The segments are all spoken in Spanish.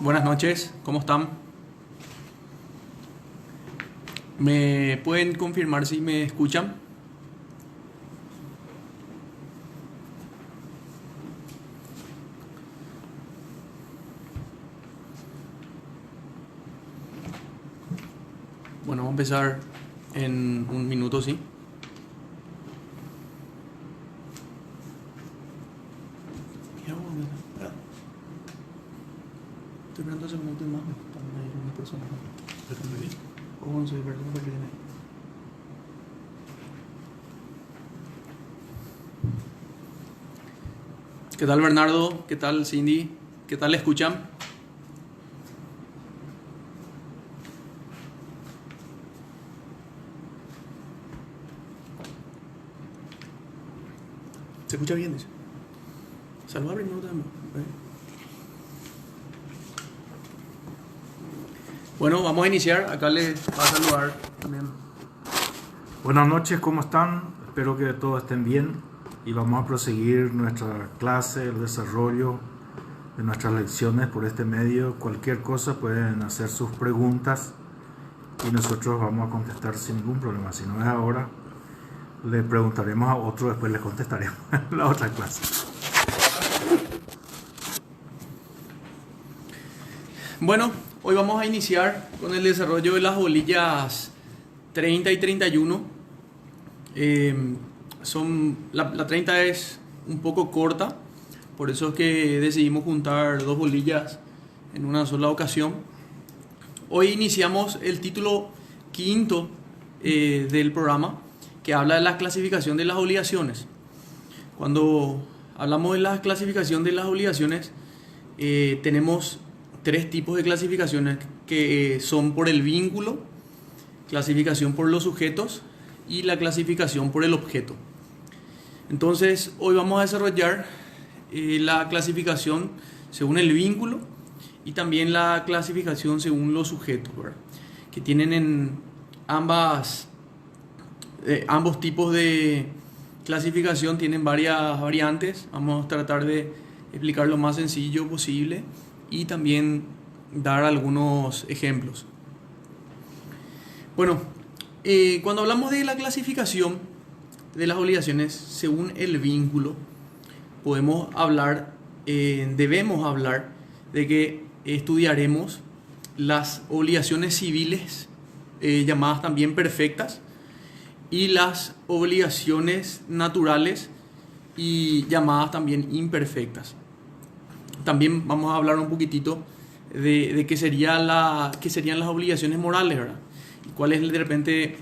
Buenas noches, ¿cómo están? ¿Me pueden confirmar si me escuchan? Bueno, vamos a empezar en un minuto, ¿sí? Estoy esperando un segundo más. También hay una persona. ¿Cómo soy? Perdón, porque tiene. ¿Qué tal, Bernardo? ¿Qué tal, Cindy? ¿Qué tal, escuchan? ¿Se escucha bien? Dice. Saluda primero también. Bueno, vamos a iniciar. Acá les va a saludar también. Buenas noches, ¿cómo están? Espero que todos estén bien y vamos a proseguir nuestra clase, el desarrollo de nuestras lecciones por este medio. Cualquier cosa pueden hacer sus preguntas y nosotros vamos a contestar sin ningún problema. Si no es ahora, le preguntaremos a otro, después le contestaremos en la otra clase. Bueno, hoy vamos a iniciar con el desarrollo de las bolillas 30 y 31. La 30 es un poco corta, por eso es que decidimos juntar dos bolillas en una sola ocasión. Hoy iniciamos el título quinto del programa, que habla de la clasificación de las obligaciones. Cuando hablamos de la clasificación de las obligaciones, tenemos tres tipos de clasificaciones que son por el vínculo, clasificación por los sujetos y la clasificación por el objeto. Entonces, hoy vamos a desarrollar la clasificación según el vínculo y también la clasificación según los sujetos, ¿verdad? Que tienen en ambos tipos de clasificación, tienen varias variantes. Vamos a tratar de explicar lo más sencillo posible y también dar algunos ejemplos. Bueno, cuando hablamos de la clasificación de las obligaciones según el vínculo, debemos hablar de que estudiaremos las obligaciones civiles, llamadas también perfectas, y las obligaciones naturales y llamadas también imperfectas. También vamos a hablar un poquitito de qué serían las obligaciones morales, ¿verdad? Y cuál es de repente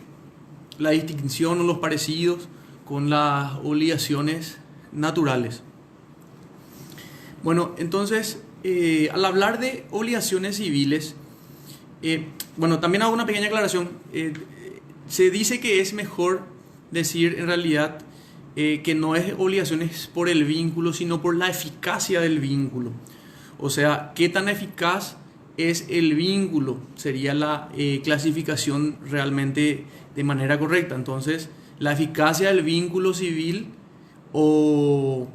la distinción o los parecidos con las obligaciones naturales. Bueno, entonces, al hablar de obligaciones civiles, también hago una pequeña aclaración. Se dice que es mejor decir en realidad que no es obligaciones por el vínculo, sino por la eficacia del vínculo. O sea, qué tan eficaz es el vínculo, sería la clasificación realmente de manera correcta. Entonces, la eficacia del vínculo civil o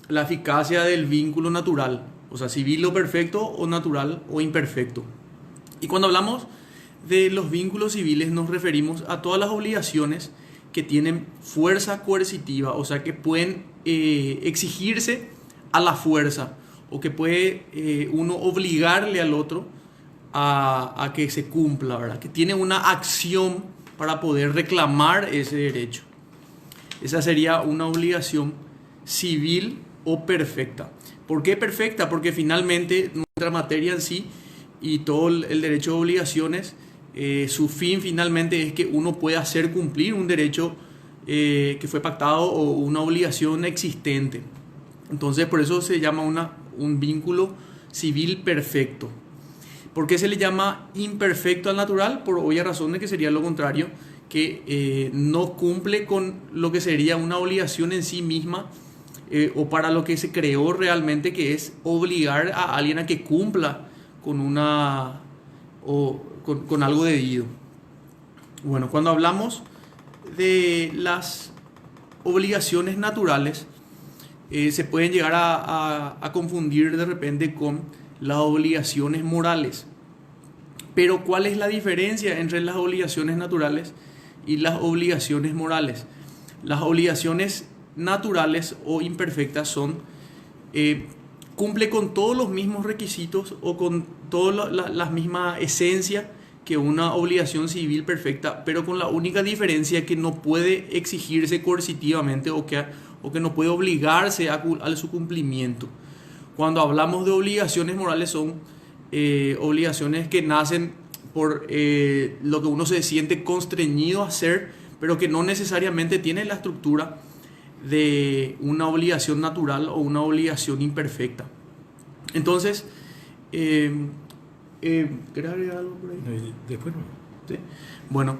la eficacia del vínculo natural, o sea, civil o perfecto o natural o imperfecto. Y cuando hablamos de los vínculos civiles nos referimos a todas las obligaciones que tienen fuerza coercitiva, o sea, que pueden exigirse a la fuerza o que puede uno obligarle al otro a que se cumpla, ¿verdad? Que tiene una acción para poder reclamar ese derecho. Esa sería una obligación civil o perfecta. ¿Por qué perfecta? Porque finalmente nuestra materia en sí y todo el derecho de obligaciones, su fin finalmente es que uno pueda hacer cumplir un derecho que fue pactado o una obligación existente. Entonces, por eso se llama un vínculo civil perfecto. ¿Por qué se le llama imperfecto al natural? Por obvias razones, que sería lo contrario, que no cumple con lo que sería una obligación en sí misma, o para lo que se creó realmente, que es obligar a alguien a que cumpla con con algo debido. Bueno, cuando hablamos de las obligaciones naturales, se pueden llegar a confundir de repente con las obligaciones morales. Pero ¿cuál es la diferencia entre las obligaciones naturales y las obligaciones morales? Las obligaciones naturales o imperfectas son, cumple con todos los mismos requisitos o con toda la misma esencia que una obligación civil perfecta, pero con la única diferencia que no puede exigirse coercitivamente o que no puede obligarse a su cumplimiento. Cuando hablamos de obligaciones morales son obligaciones que nacen por lo que uno se siente constreñido a hacer, pero que no necesariamente tiene la estructura de una obligación natural o una obligación imperfecta. Entonces, ¿querés agregar algo por ahí? Después no. ¿Sí? Bueno,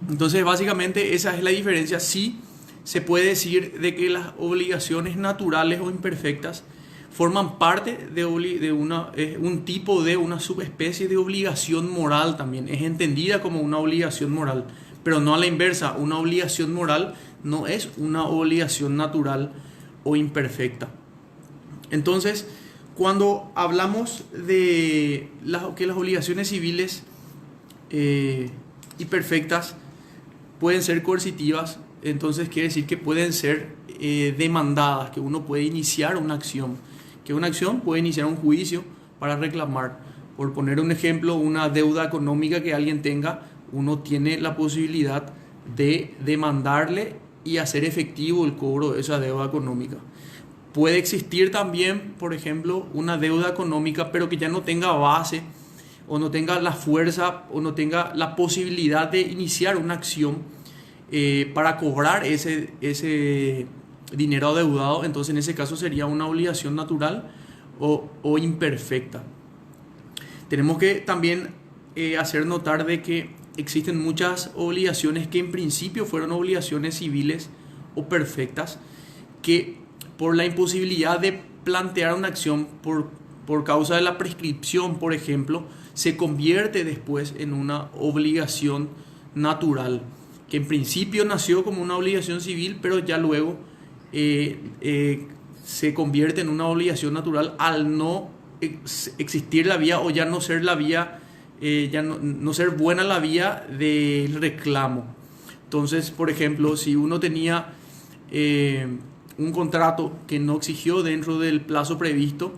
entonces básicamente esa es la diferencia. Sí se puede decir de que las obligaciones naturales o imperfectas forman parte de un tipo de una subespecie de obligación moral también. Es entendida como una obligación moral, pero no a la inversa. Una obligación moral no es una obligación natural o imperfecta. Entonces, cuando hablamos de que las obligaciones civiles imperfectas pueden ser coercitivas, entonces quiere decir que pueden ser demandadas, que uno puede iniciar una acción, que una acción puede iniciar un juicio para reclamar. Por poner un ejemplo, una deuda económica que alguien tenga, uno tiene la posibilidad de demandarle y hacer efectivo el cobro de esa deuda económica. Puede existir también, por ejemplo, una deuda económica, pero que ya no tenga base, o no tenga la fuerza, o no tenga la posibilidad de iniciar una acción para cobrar ese dinero adeudado. Entonces, en ese caso sería una obligación natural o imperfecta. Tenemos que también hacer notar de que existen muchas obligaciones que en principio fueron obligaciones civiles o perfectas, que por la imposibilidad de plantear una acción por causa de la prescripción, por ejemplo, se convierte después en una obligación natural, que en principio nació como una obligación civil, pero ya luego se convierte en una obligación natural al no existir la vía, o ya no ser la vía, ya no ser buena la vía del reclamo. Entonces, por ejemplo, si uno tenía un contrato que no exigió dentro del plazo previsto,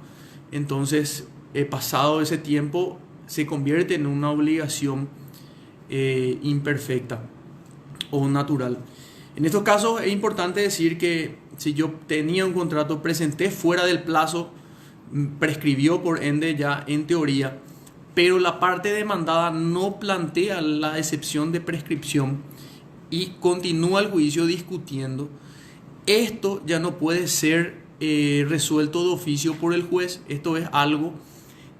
entonces pasado ese tiempo se convierte en una obligación imperfecta o natural. En estos casos es importante decir que si yo tenía un contrato, presenté fuera del plazo, prescribió por ende ya en teoría, pero la parte demandada no plantea la excepción de prescripción y continúa el juicio discutiendo, esto ya no puede ser resuelto de oficio por el juez. Esto es algo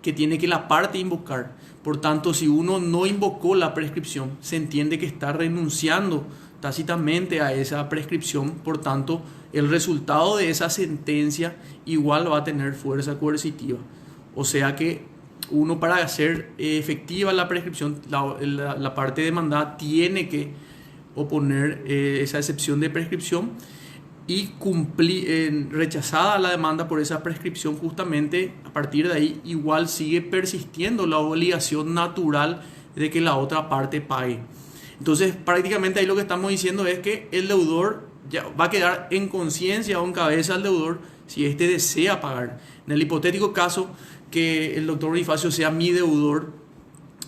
que tiene que la parte invocar. Por tanto, si uno no invocó la prescripción, se entiende que está renunciando tácitamente a esa prescripción. Por tanto, el resultado de esa sentencia igual va a tener fuerza coercitiva. O sea que uno, para hacer efectiva la prescripción, la parte demandada tiene que oponer esa excepción de prescripción y rechazada la demanda por esa prescripción, justamente a partir de ahí igual sigue persistiendo la obligación natural de que la otra parte pague. Entonces prácticamente ahí lo que estamos diciendo es que el deudor ya va a quedar en conciencia o en cabeza al deudor si éste desea pagar. En el hipotético caso que el doctor Bonifacio sea mi deudor,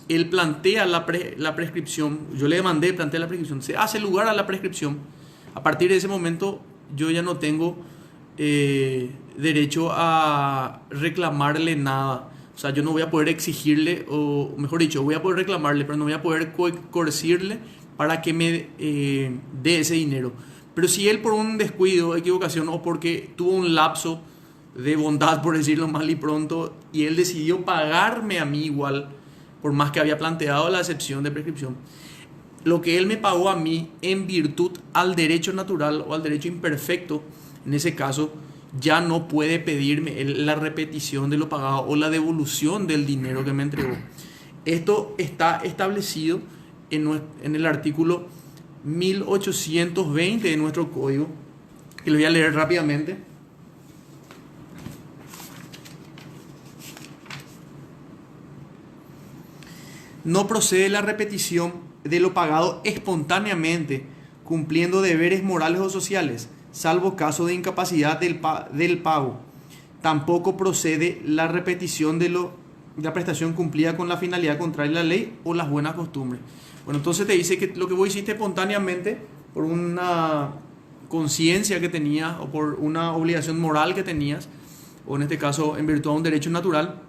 él plantea la prescripción, yo le demandé, plantea la prescripción, se hace lugar a la prescripción. A partir de ese momento yo ya no tengo derecho a reclamarle nada. O sea, yo no voy a poder exigirle, o mejor dicho, voy a poder reclamarle, pero no voy a poder coercirle para que me dé ese dinero. Pero si él por un descuido, equivocación o porque tuvo un lapso de bondad, por decirlo mal y pronto, y él decidió pagarme a mí igual, por más que había planteado la excepción de prescripción, lo que él me pagó a mí en virtud al derecho natural o al derecho imperfecto, en ese caso ya no puede pedirme la repetición de lo pagado o la devolución del dinero que me entregó. Esto está establecido en el artículo 1820 de nuestro código, que lo voy a leer rápidamente. no procede la repetición de lo pagado espontáneamente, cumpliendo deberes morales o sociales, salvo caso de incapacidad del pago. Tampoco procede la repetición de la prestación cumplida con la finalidad contraria a la ley o las buenas costumbres. Bueno, entonces te dice que lo que vos hiciste espontáneamente por una conciencia que tenías o por una obligación moral que tenías, o en este caso en virtud de un derecho natural,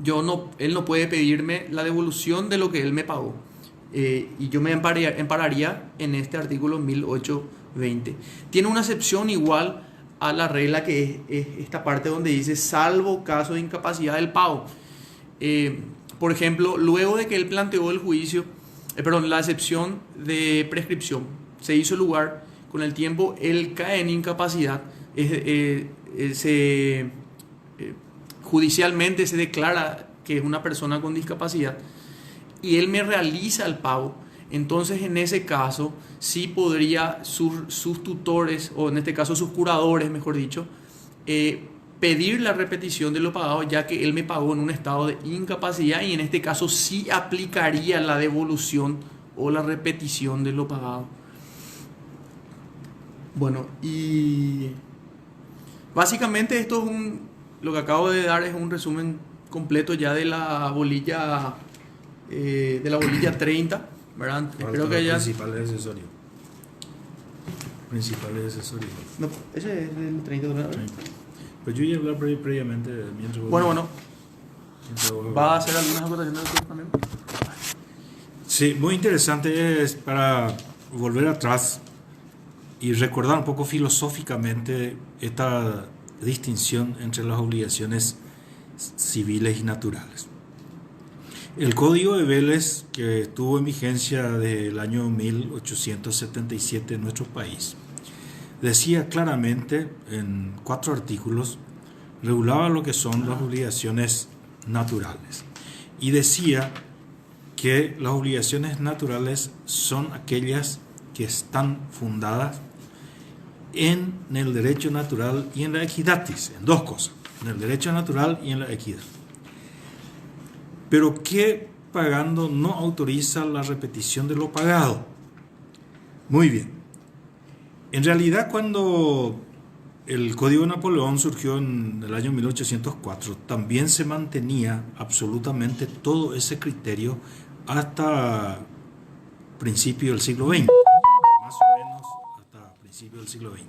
él no puede pedirme la devolución de lo que él me pagó. Y yo me ampararía en este artículo 1820. Tiene una excepción igual a la regla que es esta parte donde dice salvo caso de incapacidad del pago. Por ejemplo, luego de que él planteó el juicio, la excepción de prescripción, se hizo lugar, con el tiempo él cae en incapacidad, judicialmente se declara que es una persona con discapacidad y él me realiza el pago. Entonces en ese caso sí podría sus tutores, o en este caso sus curadores, mejor dicho, pedir la repetición de lo pagado, ya que él me pagó en un estado de incapacidad, y en este caso sí aplicaría la devolución o la repetición de lo pagado. Bueno, y básicamente esto es lo que acabo de dar es un resumen completo ya de la bolilla 30, ¿verdad? Espero que haya principales accesorios. No, ese es el 30, ¿verdad? 30. Pues yo iba a hablar previamente mientras Bueno. ¿Va a hacer algunas acotaciones también? Sí, muy interesante es para volver atrás y recordar un poco filosóficamente esta distinción entre las obligaciones civiles y naturales. El Código de Vélez, que estuvo en vigencia desde el año 1877 en nuestro país, decía claramente en 4 artículos, regulaba lo que son las obligaciones naturales y decía que las obligaciones naturales son aquellas que están fundadas en el derecho natural y en la equidad, dice, en 2 cosas, en el derecho natural y en la equidad. Pero que pagando no autoriza la repetición de lo pagado. Muy bien. En realidad, cuando el Código de Napoleón surgió en el año 1804, también se mantenía absolutamente todo ese criterio hasta principio del siglo XX, más o menos hasta principio del siglo XX,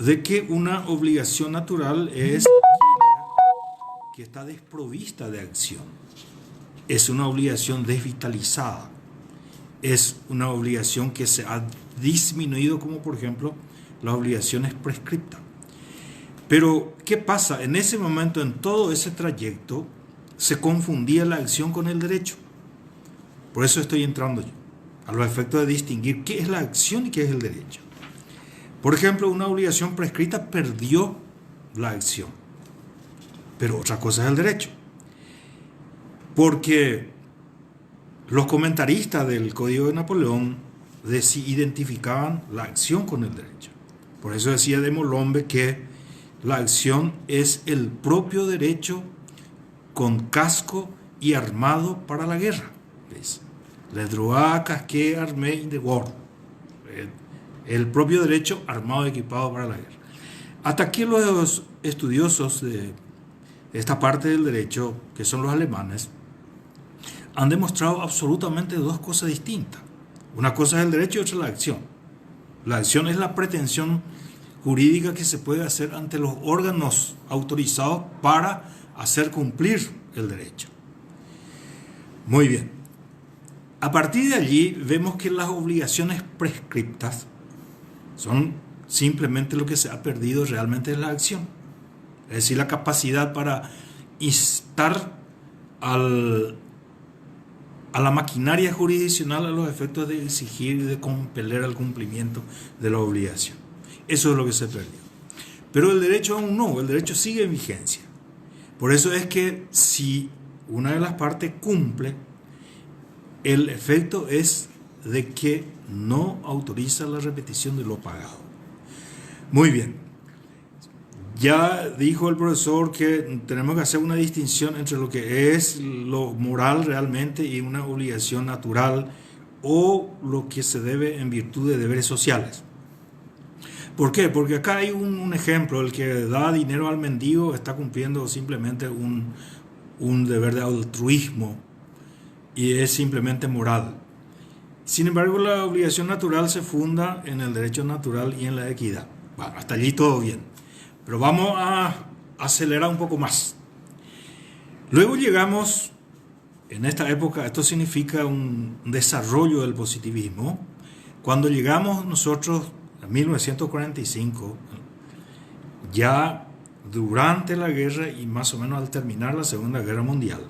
de que una obligación natural es aquella que está desprovista de acción, es una obligación desvitalizada, es una obligación que se ha disminuido, como por ejemplo las obligaciones prescriptas. Pero ¿qué pasa? En ese momento, en todo ese trayecto, se confundía la acción con el derecho. Por eso estoy entrando yo, a los efectos de distinguir qué es la acción y qué es el derecho. Por ejemplo, una obligación prescrita perdió la acción, pero otra cosa es el derecho. Porque los comentaristas del Código de Napoleón identificaban la acción con el derecho. Por eso decía de Molombe que la acción es el propio derecho con casco y armado para la guerra. ¿Ves? Le droit, casqué, armé in the war. El propio derecho armado y equipado para la guerra. Hasta aquí los estudiosos de esta parte del derecho, que son los alemanes, han demostrado absolutamente 2 cosas distintas. Una cosa es el derecho y otra la acción. La acción es la pretensión jurídica que se puede hacer ante los órganos autorizados para hacer cumplir el derecho. Muy bien. A partir de allí vemos que las obligaciones prescriptas son simplemente lo que se ha perdido realmente en la acción. Es decir, la capacidad para instar a la maquinaria jurisdiccional a los efectos de exigir y de compeler al cumplimiento de la obligación. Eso es lo que se perdió. Pero el derecho aún no, el derecho sigue en vigencia. Por eso es que si una de las partes cumple, el efecto es de que no autoriza la repetición de lo pagado. Muy bien. Ya dijo el profesor que tenemos que hacer una distinción entre lo que es lo moral realmente y una obligación natural o lo que se debe en virtud de deberes sociales. ¿Por qué? Porque acá hay un ejemplo, el que da dinero al mendigo está cumpliendo simplemente un deber de altruismo y es simplemente moral. Sin embargo, la obligación natural se funda en el derecho natural y en la equidad. Bueno, hasta allí todo bien. Pero vamos a acelerar un poco más. Luego llegamos, en esta época, esto significa un desarrollo del positivismo. Cuando llegamos nosotros a 1945, ya durante la guerra y más o menos al terminar la Segunda Guerra Mundial,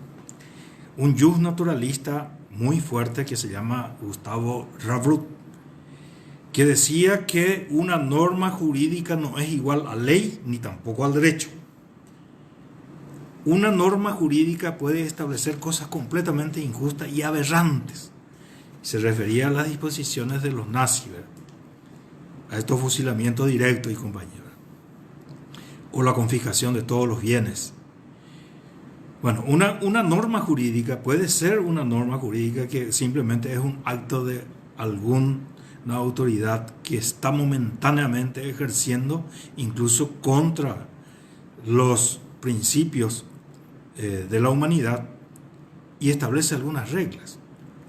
un jus naturalista muy fuerte que se llama Gustavo Ravruch, que decía que una norma jurídica no es igual a ley ni tampoco al derecho. Una norma jurídica puede establecer cosas completamente injustas y aberrantes. Se refería a las disposiciones de los nazis, ¿verdad? A estos fusilamientos directos y compañía, ¿verdad? O la confiscación de todos los bienes. Bueno, una norma jurídica puede ser una norma jurídica que simplemente es un acto de alguna autoridad que está momentáneamente ejerciendo incluso contra los principios de la humanidad y establece algunas reglas.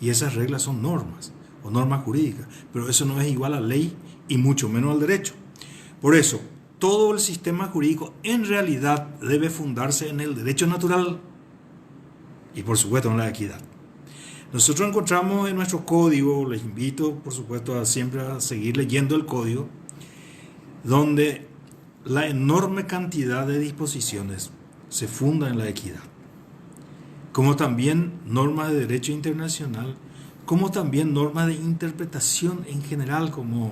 Y esas reglas son normas o normas jurídicas, pero eso no es igual a ley y mucho menos al derecho. Por eso, todo el sistema jurídico en realidad debe fundarse en el derecho natural y por supuesto en la equidad. Nosotros encontramos en nuestro código, les invito por supuesto a siempre a seguir leyendo el código, donde la enorme cantidad de disposiciones se funda en la equidad, como también normas de derecho internacional, como también normas de interpretación en general, como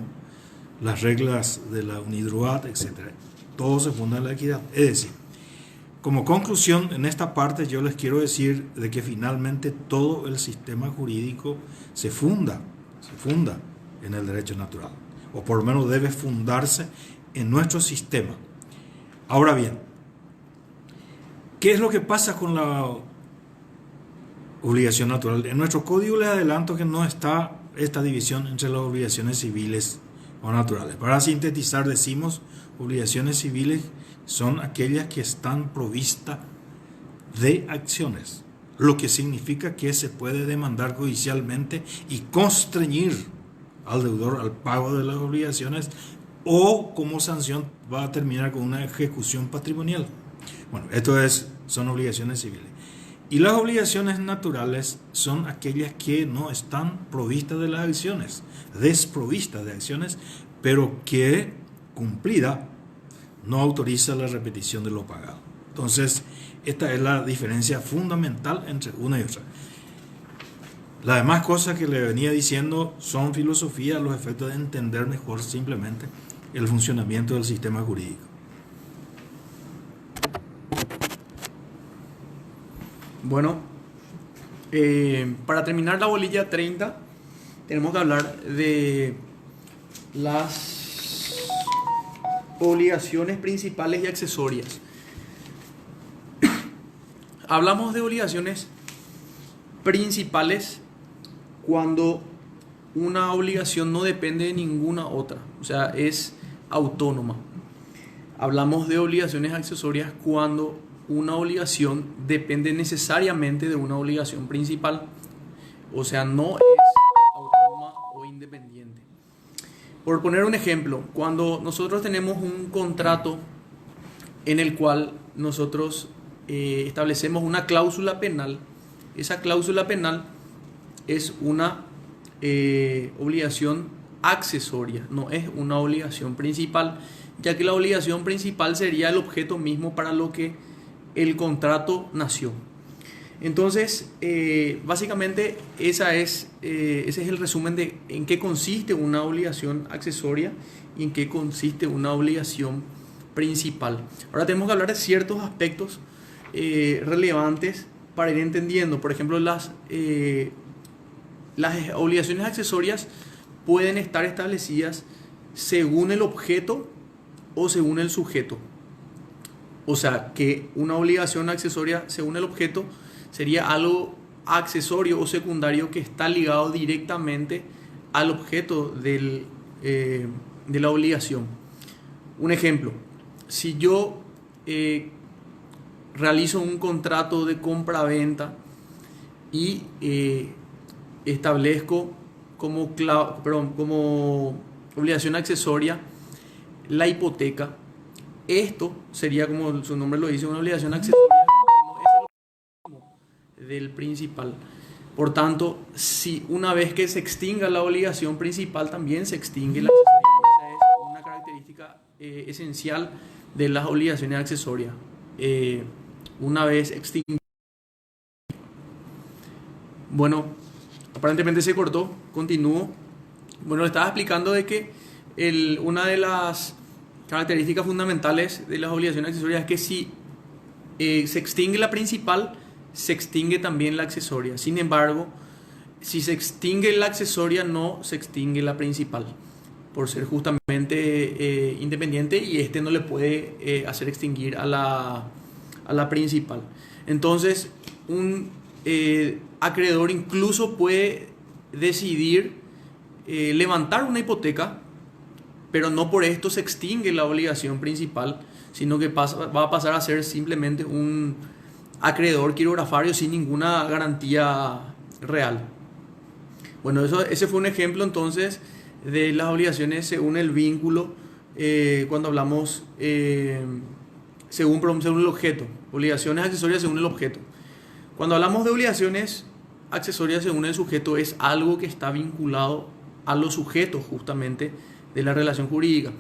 las reglas de la UNIDROIT, etc. Todo se funda en la equidad. Es decir, como conclusión, en esta parte yo les quiero decir de que finalmente todo el sistema jurídico se funda en el derecho natural, o por lo menos debe fundarse en nuestro sistema. Ahora bien, ¿qué es lo que pasa con la obligación natural? En nuestro código les adelanto que no está esta división entre las obligaciones civiles o naturales. Para sintetizar, decimos obligaciones civiles son aquellas que están provistas de acciones, lo que significa que se puede demandar judicialmente y constreñir al deudor al pago de las obligaciones, o como sanción va a terminar con una ejecución patrimonial. Bueno, son obligaciones civiles. Y las obligaciones naturales son aquellas que no están provistas de las acciones, desprovistas de acciones, pero que cumplida no autoriza la repetición de lo pagado. Entonces, esta es la diferencia fundamental entre una y otra. Las demás cosas que le venía diciendo son filosofía a los efectos de entender mejor simplemente el funcionamiento del sistema jurídico. Bueno, para terminar la bolilla 30, tenemos que hablar de las obligaciones principales y accesorias. Hablamos de obligaciones principales cuando una obligación no depende de ninguna otra, o sea, es autónoma. Hablamos de obligaciones accesorias cuando una obligación depende necesariamente de una obligación principal, o sea, no es autónoma o independiente. Por poner un ejemplo, cuando nosotros tenemos un contrato en el cual nosotros establecemos una cláusula penal, esa cláusula penal es una obligación accesoria, no es una obligación principal, ya que la obligación principal sería el objeto mismo para lo que el contrato nació. Entonces, básicamente ese es el resumen de en qué consiste una obligación accesoria y en qué consiste una obligación principal. Ahora tenemos que hablar de ciertos aspectos relevantes para ir entendiendo. Por ejemplo, las obligaciones accesorias pueden estar establecidas según el objeto o según el sujeto. O sea, que una obligación accesoria según el objeto sería algo accesorio o secundario que está ligado directamente al objeto de la obligación. Un ejemplo, si yo realizo un contrato de compra-venta y establezco como obligación accesoria la hipoteca, esto sería, como su nombre lo dice, una obligación accesoria que no es el del principal. Por tanto, si una vez que se extinga la obligación principal, también se extingue la accesoria. Esa es una característica esencial de las obligaciones accesorias. Una vez extinguida. Bueno, aparentemente se cortó. Continúo. Bueno, le estaba explicando de que una de las características fundamentales de las obligaciones accesorias es que si se extingue la principal, se extingue también la accesoria. Sin embargo, si se extingue la accesoria, no se extingue la principal, por ser justamente independiente, y no le puede hacer extinguir a la principal. Entonces, un acreedor incluso puede decidir levantar una hipoteca, pero no por esto se extingue la obligación principal, sino que va a pasar a ser simplemente un acreedor quirografario sin ninguna garantía real. Bueno, ese fue un ejemplo entonces de las obligaciones según el vínculo, cuando hablamos según el objeto, obligaciones accesorias según el objeto. Cuando hablamos de obligaciones accesorias según el sujeto, es algo que está vinculado a los sujetos justamente de la relación jurídica.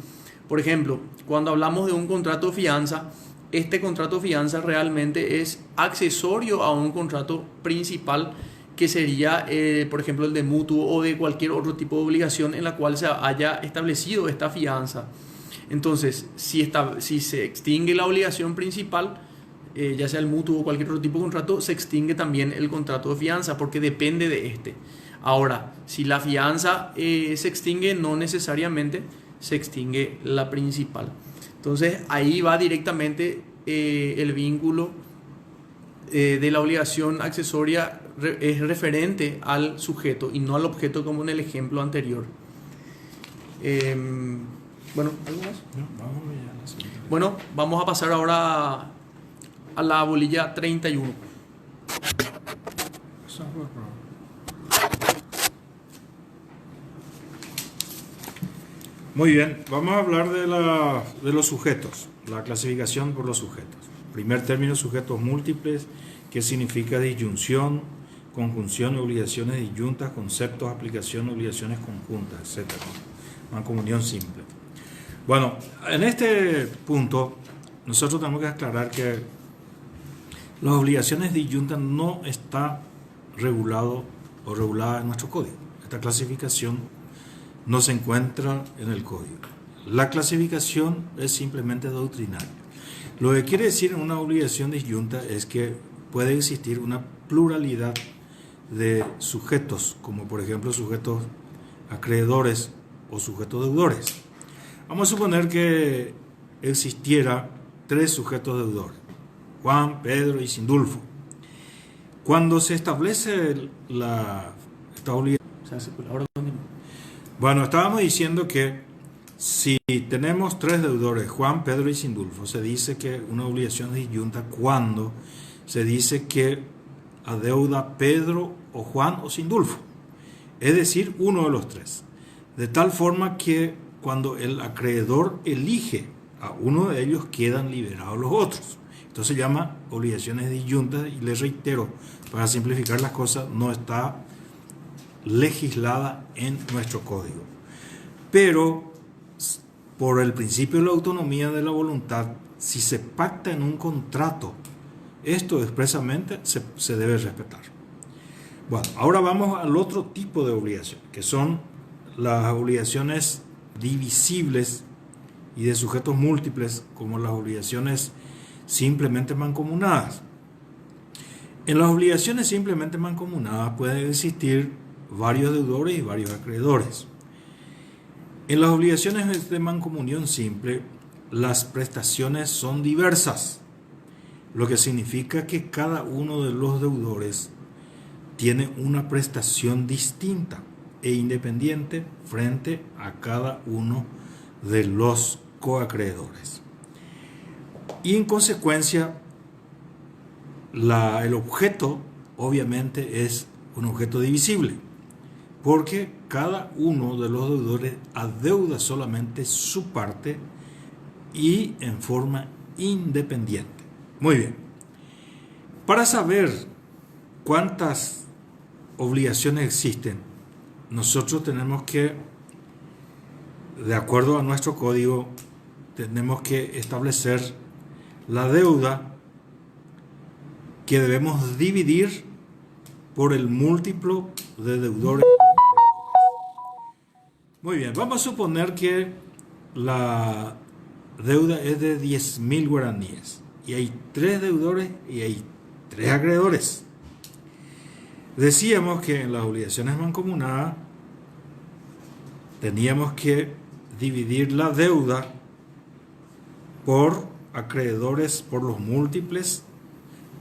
Por ejemplo, cuando hablamos de un contrato de fianza, este contrato de fianza realmente es accesorio a un contrato principal, que sería, por ejemplo, el de mutuo o de cualquier otro tipo de obligación en la cual se haya establecido esta fianza. Entonces, si se extingue la obligación principal, ya sea el mutuo o cualquier otro tipo de contrato, se extingue también el contrato de fianza, porque depende de este. Ahora, si la fianza se extingue, no necesariamente se extingue la principal. Entonces, ahí va directamente el vínculo de la obligación accesoria, es referente al sujeto y no al objeto, como en el ejemplo anterior. Bueno, ¿algo más? Bueno, vamos a pasar ahora a la bolilla 31. Muy bien, vamos a hablar de los sujetos, la clasificación por los sujetos. Primer término, sujetos múltiples, que significa disyunción, conjunción, obligaciones disyuntas, conceptos, aplicación, obligaciones conjuntas, etc. Mancomunión simple. Bueno, en este punto nosotros tenemos que aclarar que las obligaciones disyuntas no está regulado o regulada en nuestro código. Esta clasificación no se encuentra en el código. La clasificación es simplemente doctrinaria. Lo que quiere decir una obligación disyunta es que puede existir una pluralidad de sujetos, como por ejemplo sujetos acreedores o sujetos deudores. Vamos a suponer que existiera 3 sujetos deudores: Juan, Pedro y Sindulfo. Cuando se establece esta obligación... Bueno, estábamos diciendo que si tenemos 3 deudores, Juan, Pedro y Sindulfo, se dice que una obligación es disyunta cuando se dice que adeuda Pedro o Juan o Sindulfo, es decir, uno de los 3. De tal forma que cuando el acreedor elige a uno de ellos, quedan liberados los otros. Esto se llama obligaciones disyuntas, y les reitero, para simplificar las cosas, no está legislada en nuestro código. Pero por el principio de la autonomía de la voluntad, si se pacta en un contrato, esto expresamente se debe respetar. Bueno, ahora vamos al otro tipo de obligación, que son las obligaciones divisibles y de sujetos múltiples, como las obligaciones simplemente mancomunadas. En las obligaciones simplemente mancomunadas pueden existir varios deudores y varios acreedores. En las obligaciones de mancomunión simple las prestaciones son diversas, lo que significa que cada uno de los deudores tiene una prestación distinta e independiente frente a cada uno de los coacreedores. Y en consecuencia, el objeto obviamente es un objeto divisible, porque cada uno de los deudores adeuda solamente su parte y en forma independiente. Muy bien. Para saber cuántas obligaciones existen, nosotros tenemos que, de acuerdo a nuestro código, tenemos que establecer la deuda que debemos dividir por el múltiplo de deudores. Muy bien, vamos a suponer que la deuda es de 10.000 guaraníes y hay 3 deudores y hay 3 acreedores. Decíamos que en las obligaciones mancomunadas teníamos que dividir la deuda por acreedores, por los múltiples,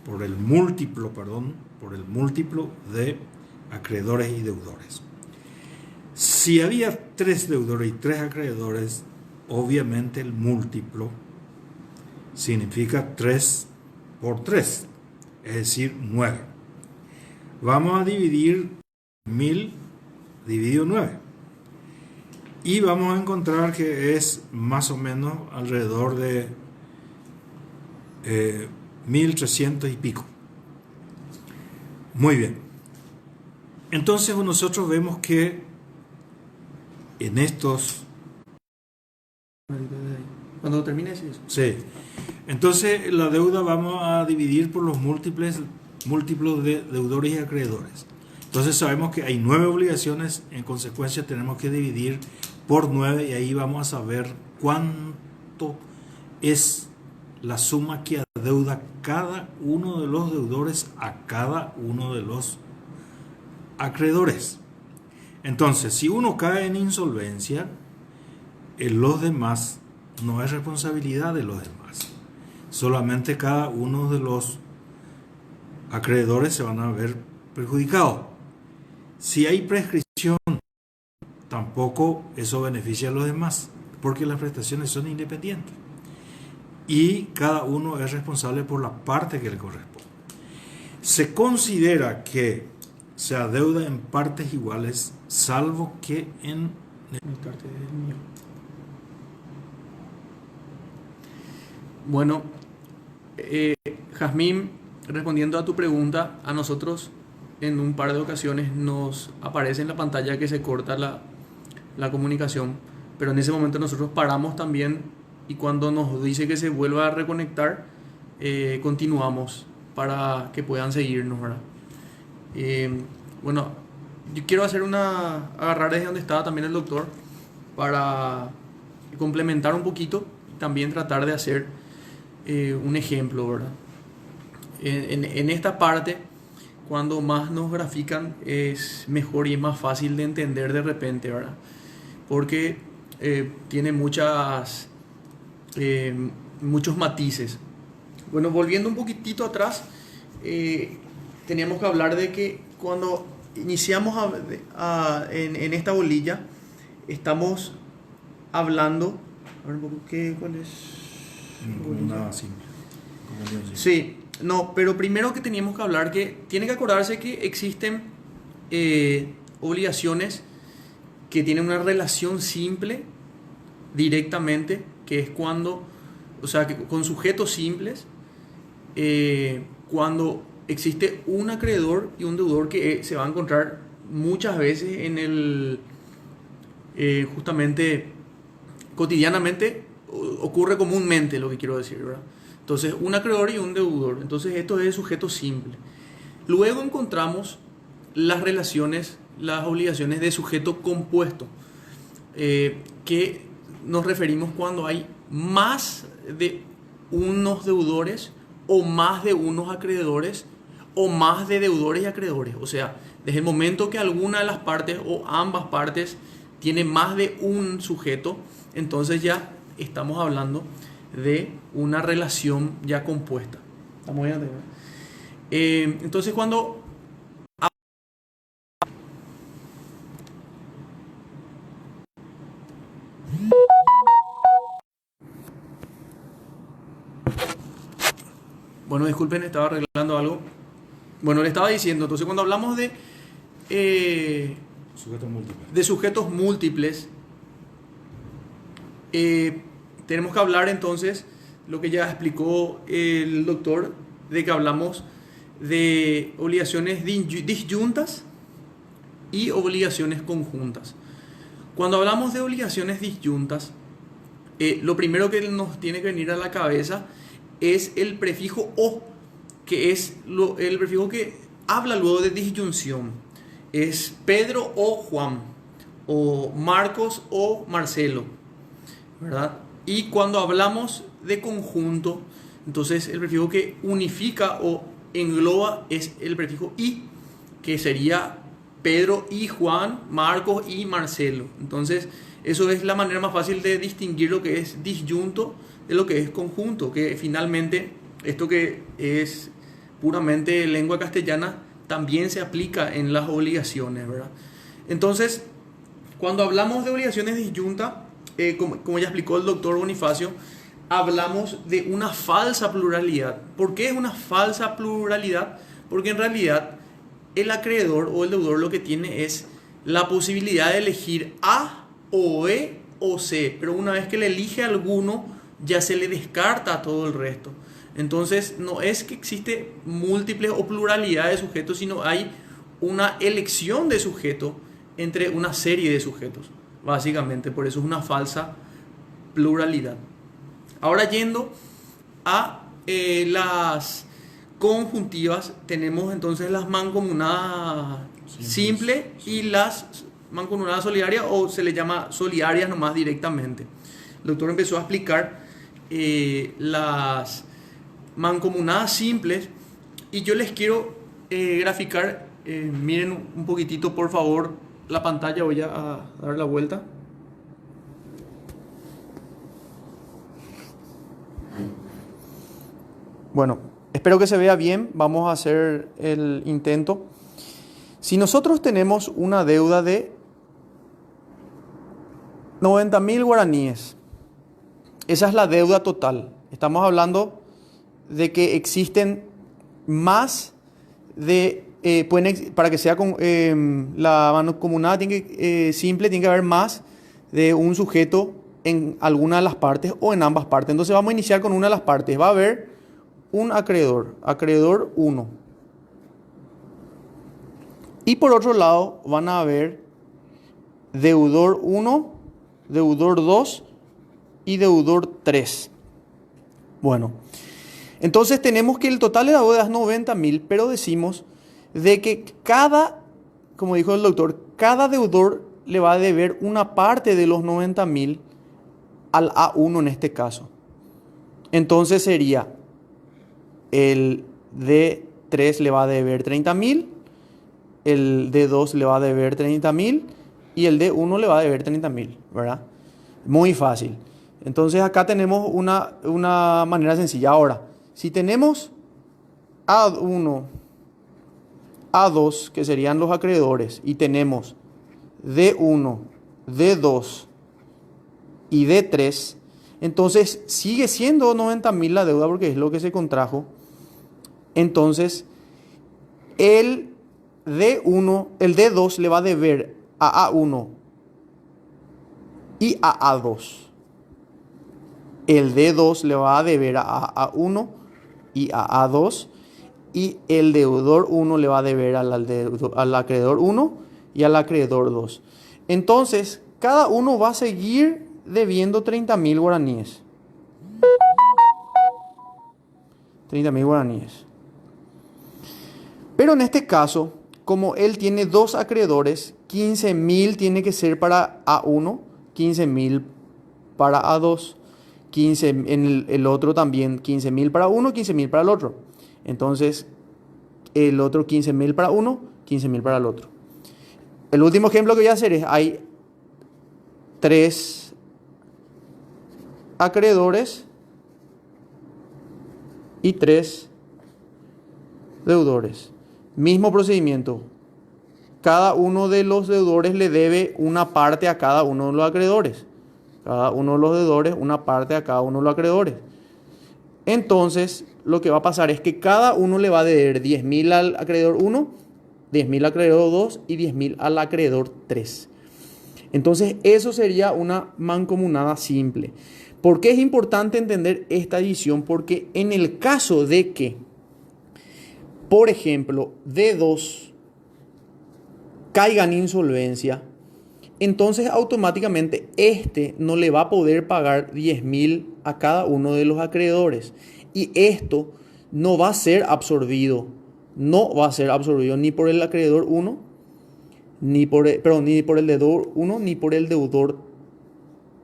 por el múltiplo de acreedores y deudores. Si había 3 deudores y 3 acreedores, obviamente el múltiplo significa 3 por 3, es decir, 9. Vamos a dividir 1000 dividido 9 y vamos a encontrar que es más o menos alrededor de 1300 y pico. Muy bien. Entonces nosotros vemos que en estos... Cuando termine eso. Sí. Entonces la deuda vamos a dividir por los múltiplos de deudores y acreedores. Entonces sabemos que hay 9 obligaciones, en consecuencia tenemos que dividir por 9 y ahí vamos a saber cuánto es la suma que adeuda cada uno de los deudores a cada uno de los acreedores. Entonces, si uno cae en insolvencia, los demás no es responsabilidad de los demás. Solamente cada uno de los acreedores se van a ver perjudicados. Si hay prescripción, tampoco eso beneficia a los demás, porque las prestaciones son independientes y cada uno es responsable por la parte que le corresponde. Se considera que se adeuda en partes iguales, salvo que en... Bueno, Jazmín, respondiendo a tu pregunta, a nosotros en un par de ocasiones nos aparece en la pantalla que se corta la comunicación, pero en ese momento nosotros paramos también y cuando nos dice que se vuelva a reconectar, continuamos para que puedan seguirnos, ¿verdad? Bueno, yo quiero agarrar desde donde estaba también el doctor para complementar un poquito y también tratar de hacer un ejemplo, ¿verdad? En esta parte, cuando más nos grafican, es mejor y es más fácil de entender de repente, ¿verdad? Porque tiene muchos matices. Bueno, volviendo un poquitito atrás, teníamos que hablar de que cuando iniciamos en esta bolilla, estamos hablando... A ver un poco, ¿cuál es? Nada simple. Sí, no, pero primero que teníamos que hablar que tiene que acordarse que existen obligaciones que tienen una relación simple directamente, que es cuando, o sea, que con sujetos simples, cuando existe un acreedor y un deudor que se va a encontrar muchas veces en el, justamente, cotidianamente, ocurre comúnmente, lo que quiero decir, ¿verdad? Entonces, un acreedor y un deudor. Entonces, esto es sujeto simple. Luego encontramos las relaciones, las obligaciones de sujeto compuesto, que nos referimos cuando hay más de unos deudores o más de unos acreedores o más de deudores y acreedores. O sea, desde el momento que alguna de las partes o ambas partes tiene más de un sujeto, entonces ya estamos hablando de una relación ya compuesta. ¿Estamos bien? Entonces cuando... Bueno, disculpen, estaba arreglando algo. Bueno, le estaba diciendo, entonces cuando hablamos de sujetos múltiples, tenemos que hablar entonces, lo que ya explicó el doctor, de que hablamos de obligaciones disyuntas y obligaciones conjuntas. Cuando hablamos de obligaciones disyuntas, lo primero que nos tiene que venir a la cabeza es el prefijo o, que es el prefijo que habla luego de disyunción. Es Pedro o Juan, o Marcos o Marcelo, ¿verdad? Y cuando hablamos de conjunto, entonces el prefijo que unifica o engloba es el prefijo y, que sería Pedro y Juan, Marcos y Marcelo. Entonces eso es la manera más fácil de distinguir lo que es disyunto de lo que es conjunto, que finalmente esto que es puramente lengua castellana también se aplica en las obligaciones, ¿verdad? Entonces, cuando hablamos de obligaciones disyuntas, como ya explicó el doctor Bonifacio, hablamos de una falsa pluralidad. ¿Por qué es una falsa pluralidad? Porque en realidad el acreedor o el deudor lo que tiene es la posibilidad de elegir A o B o C, pero una vez que le elige alguno, ya se le descarta a todo el resto. Entonces no es que existe múltiples o pluralidad de sujetos, sino hay una elección de sujeto entre una serie de sujetos, básicamente. Por eso es una falsa pluralidad. Ahora, yendo a las conjuntivas, tenemos entonces las mancomunadas simples y las mancomunadas solidarias, o se le llama solidarias nomás directamente. El doctor empezó a explicar las mancomunadas simples, y yo les quiero graficar. Miren un poquitito, por favor, la pantalla. Voy a dar la vuelta. Bueno, espero que se vea bien. Vamos a hacer el intento. Si nosotros tenemos una deuda de 90.000 guaraníes, esa es la deuda total. Estamos hablando de que existen más de... para que sea la mancomunada simple, tiene que haber más de un sujeto en alguna de las partes o en ambas partes. Entonces vamos a iniciar con una de las partes. Va a haber un acreedor, acreedor 1. Y por otro lado van a haber deudor 1, deudor 2 y deudor 3. Bueno, entonces tenemos que el total de la deuda es 90.000, pero decimos de que como dijo el doctor, cada deudor le va a deber una parte de los 90.000 al A1 en este caso. Entonces sería el D3 le va a deber 30.000, el D2 le va a deber 30.000 y el D1 le va a deber 30.000, ¿verdad? Muy fácil. Entonces acá tenemos una manera sencilla. Ahora, si tenemos A1, A2, que serían los acreedores, y tenemos D1, D2 y D3, entonces sigue siendo 90.000 la deuda porque es lo que se contrajo. Entonces, el D2 le va a deber a A1 y a A2. El D2 le va a deber a A1 y a A2. Y el deudor 1 le va a deber al acreedor 1 y al acreedor 2. Entonces, cada uno va a seguir debiendo 30.000 guaraníes. 30.000 guaraníes. Pero en este caso, como él tiene dos acreedores, 15.000 tiene que ser para A1, 15.000 para A2, en el otro también 15.000 para uno, 15.000 para el otro. Entonces, el otro 15.000 para uno, 15.000 para el otro. El último ejemplo que voy a hacer es, hay tres acreedores y 3 deudores. Mismo procedimiento. Cada uno de los deudores le debe una parte a cada uno de los acreedores. Cada uno de los deudores una parte a cada uno de los acreedores. Entonces, lo que va a pasar es que cada uno le va a deber 10.000 al acreedor 1, 10.000 al acreedor 2 y 10.000 al acreedor 3. Entonces, eso sería una mancomunada simple. ¿Por qué es importante entender esta división? Porque en el caso de que, por ejemplo, D2 caiga en insolvencia, entonces automáticamente este no le va a poder pagar 10.000 a cada uno de los acreedores. Y esto no va a ser absorbido. No va a ser absorbido ni por el acreedor 1, ni por el deudor 1, ni por el deudor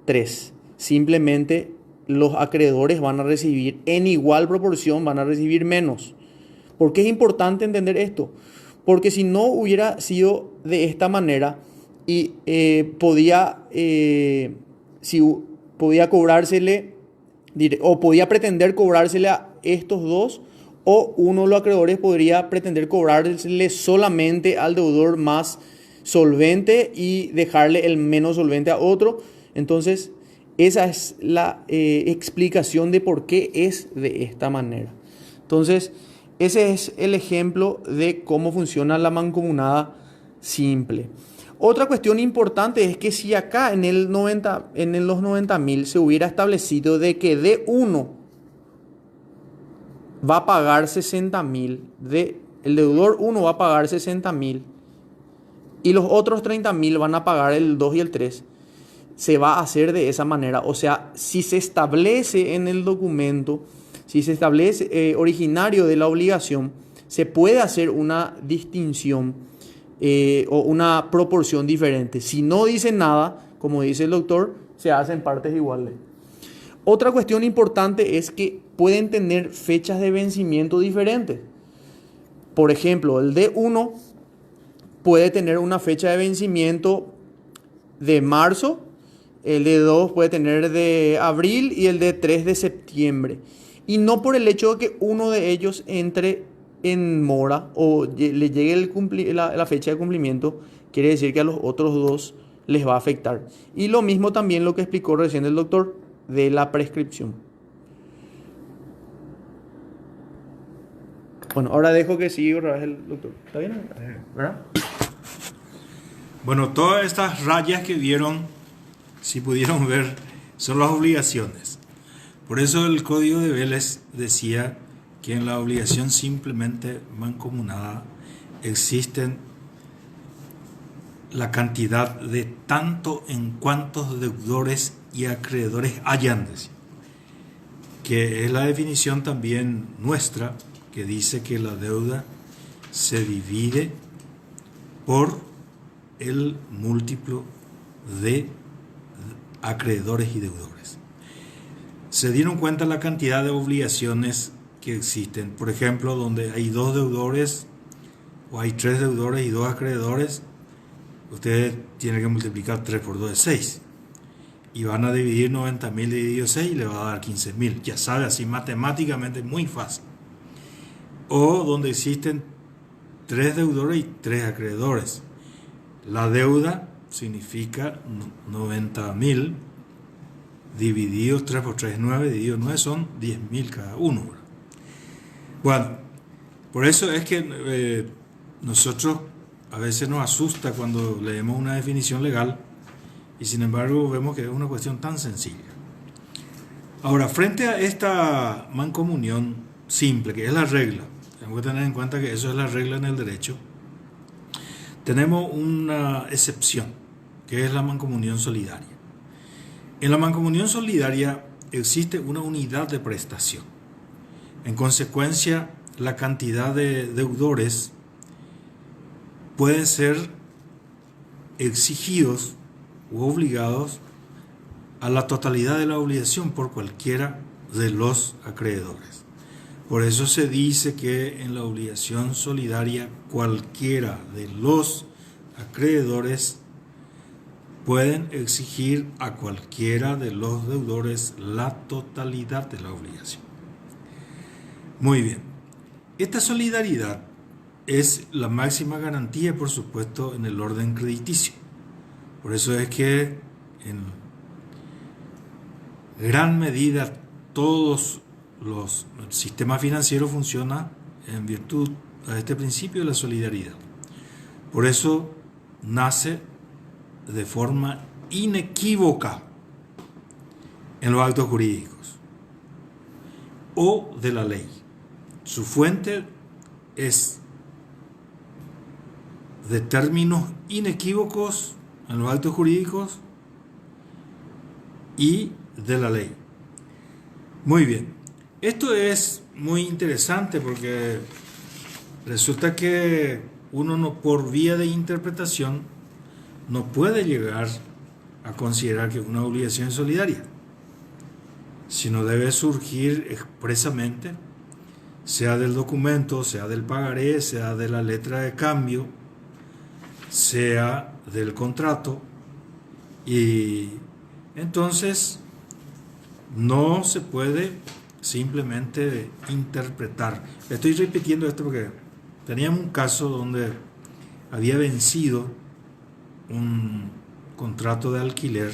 3. Simplemente los acreedores van a recibir en igual proporción, van a recibir menos. ¿Por qué es importante entender esto? Porque si no hubiera sido de esta manera y podía cobrársele o podía pretender cobrársele a estos dos, o uno de los acreedores podría pretender cobrársele solamente al deudor más solvente y dejarle el menos solvente a otro. Entonces, esa es la explicación de por qué es de esta manera. Entonces, ese es el ejemplo de cómo funciona la mancomunada simple. Otra cuestión importante es que si acá en los 90.000 se hubiera establecido de que D1 va a pagar 60.000, el deudor 1 va a pagar 60.000 y los otros 30.000 van a pagar el 2 y el 3, se va a hacer de esa manera. O sea, si se establece en el documento, si se establece originario de la obligación, se puede hacer una distinción o una proporción diferente. Si no dice nada, como dice el doctor, se hacen partes iguales. Otra cuestión importante es que pueden tener fechas de vencimiento diferentes. Por ejemplo, el D1 puede tener una fecha de vencimiento de marzo, el D2 puede tener de abril y el D3 de septiembre. Y no por el hecho de que uno de ellos entre en mora o le llegue la fecha de cumplimiento, quiere decir que a los otros dos les va a afectar. Y lo mismo también lo que explicó recién el doctor de la prescripción. Bueno, ahora dejo que siga otra vez el doctor. ¿Está bien? ¿Verdad? Bueno, todas estas rayas que vieron, si pudieron ver, son las obligaciones. Por eso el Código de Vélez decía que en la obligación simplemente mancomunada existen la cantidad de tanto en cuantos deudores y acreedores hayan, que es la definición también nuestra, que dice que la deuda se divide por el múltiplo de acreedores y deudores. Se dieron cuenta la cantidad de obligaciones que existen. Por ejemplo, donde hay 2 deudores o hay 3 deudores y 2 acreedores, ustedes tienen que multiplicar 3 por 2 es 6. Y van a dividir 90.000 dividido 6 y le va a dar 15.000. Ya sabe, así matemáticamente muy fácil. O donde existen 3 deudores y 3 acreedores. La deuda significa 90.000 dividido 3 por 3 es 9, dividido 9 son 10.000 cada uno. Bueno, por eso es que nosotros a veces nos asusta cuando leemos una definición legal y sin embargo vemos que es una cuestión tan sencilla. Ahora, frente a esta mancomunión simple, que es la regla, tenemos que tener en cuenta que eso es la regla en el derecho, tenemos una excepción, que es la mancomunión solidaria. En la mancomunión solidaria existe una unidad de prestación. En consecuencia, la cantidad de deudores pueden ser exigidos u obligados a la totalidad de la obligación por cualquiera de los acreedores. Por eso se dice que en la obligación solidaria cualquiera de los acreedores pueden exigir a cualquiera de los deudores la totalidad de la obligación. Muy bien. Esta solidaridad es la máxima garantía, por supuesto, en el orden crediticio. Por eso es que en gran medida todos los sistemas financieros funcionan en virtud de este principio de la solidaridad. Por eso nace de forma inequívoca en los actos jurídicos o de la ley. Su fuente es de términos inequívocos en los actos jurídicos y de la ley. Muy bien, esto es muy interesante porque resulta que uno no, por vía de interpretación, no puede llegar a considerar que una obligación es solidaria, sino debe surgir expresamente, sea del documento, sea del pagaré, sea de la letra de cambio, sea del contrato, y entonces no se puede simplemente interpretar. Estoy repitiendo esto porque teníamos un caso donde había vencido un contrato de alquiler